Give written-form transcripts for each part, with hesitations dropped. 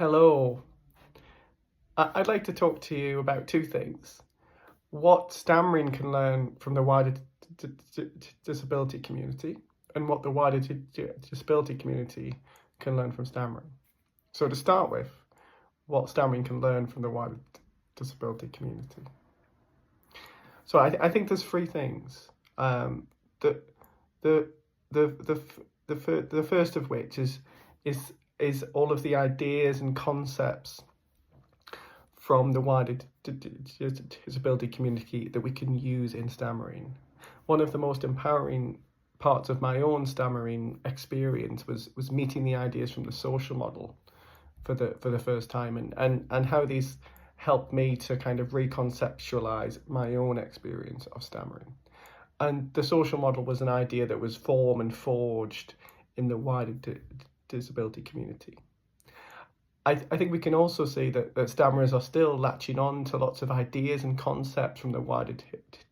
Hello. I'd like to talk to you about two things. What stammering can learn from the wider disability community, and what the wider disability community can learn from stammering. So to start with, what stammering can learn from the wider disability community. So I think there's three things. The the the first of which is all of the ideas and concepts from the wider disability community that we can use in stammering. One of the most empowering parts of my own stammering experience was meeting the ideas from the social model for the first time, and how these helped me to kind of reconceptualize my own experience of stammering. And the social model was an idea that was formed and forged in the wider disability community. I think we can also see that stammerers are still latching on to lots of ideas and concepts from the wider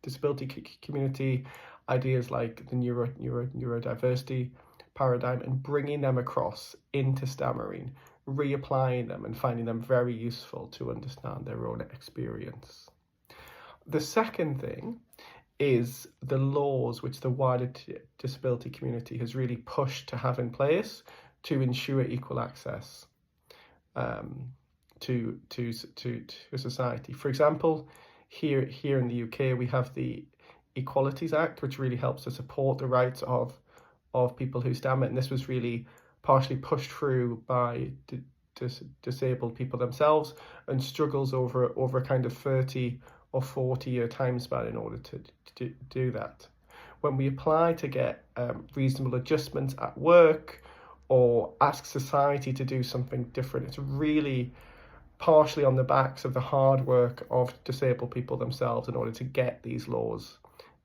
disability community, ideas like the neurodiversity paradigm, and bringing them across into stammering, reapplying them and finding them very useful to understand their own experience. The second thing is the laws which the wider disability community has really pushed to have in place to ensure equal access to society. For example, here in the UK, we have the Equalities Act, which really helps to support the rights of people who stammer, and this was really partially pushed through by disabled people themselves, and struggles over a kind of 30 or 40-year time span in order to do that. When we apply to get reasonable adjustments at work, or ask society to do something different, it's really partially on the backs of the hard work of disabled people themselves in order to get these laws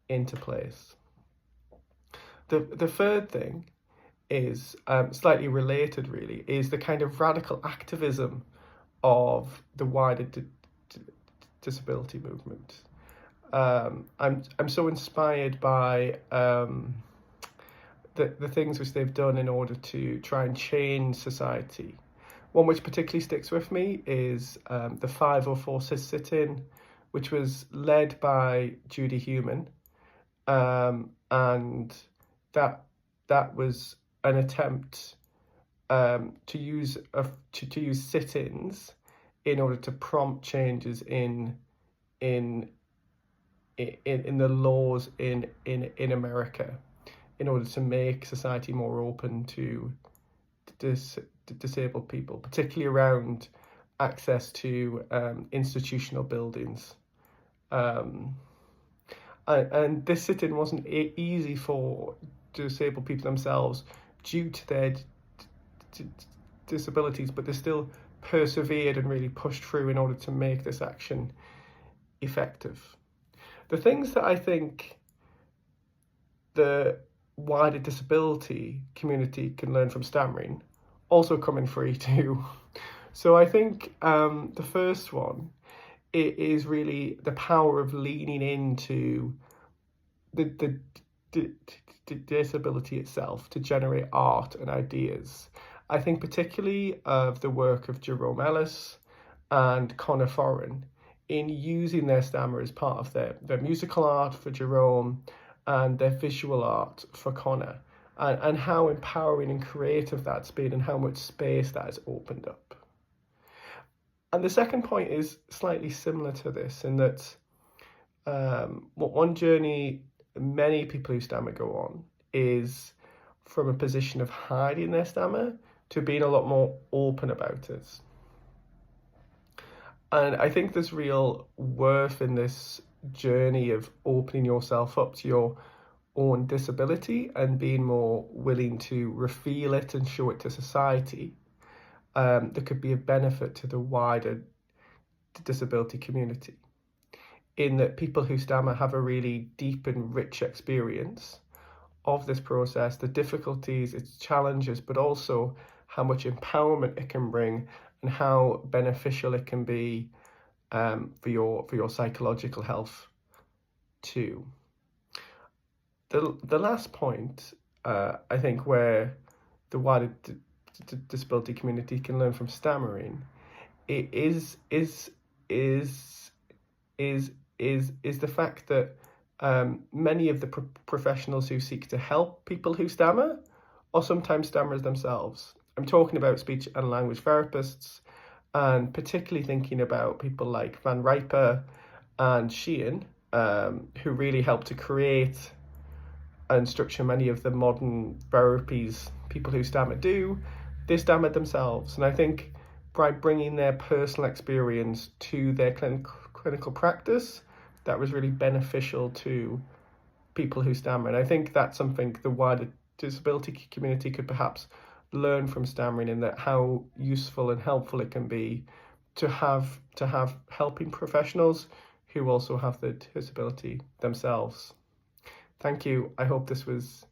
into place. The third thing is slightly related, really, is the kind of radical activism of the wider disability movement. I'm so inspired by the things which they've done in order to try and change society. One which particularly sticks with me is the 504 sit-in, which was led by Judy Heumann, and that was an attempt to use sit-ins in order to prompt changes in the laws in America, in order to make society more open to disabled people, particularly around access to institutional buildings. And this sit-in wasn't easy for disabled people themselves due to their disabilities, but they still persevered and really pushed through in order to make this action effective. The things that I think the wider disability community can learn from stammering also come in free too. So I think the first one is really the power of leaning into the disability itself to generate art and ideas. I think particularly of the work of Jerome Ellis and Connor Foran in using their stammer as part of their musical art for Jerome and their visual art for Connor, and how empowering and creative that's been, and how much space that has opened up. And the second point is slightly similar to this, in that one journey many people who stammer go on is from a position of hiding their stammer to being a lot more open about it. And I think there's real worth in this journey of opening yourself up to your own disability and being more willing to reveal it and show it to society. That could be a benefit to the wider disability community, in that people who stammer have a really deep and rich experience of this process, the difficulties, its challenges, but also how much empowerment it can bring and how beneficial it can be for your psychological health too. The last point, I think, where the wider disability community can learn from stammering is the fact that many of the professionals who seek to help people who stammer are sometimes stammers themselves. I'm talking about speech and language therapists, and particularly thinking about people like Van Riper and Sheehan, who really helped to create and structure many of the modern therapies people who stammer do. They stammered themselves, and I think by bringing their personal experience to their clinical practice, that was really beneficial to people who stammer. And I think that's something the wider disability community could perhaps learn from stammering, in that how useful and helpful it can be to have helping professionals who also have the disability themselves. Thank you. I hope this was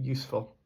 useful.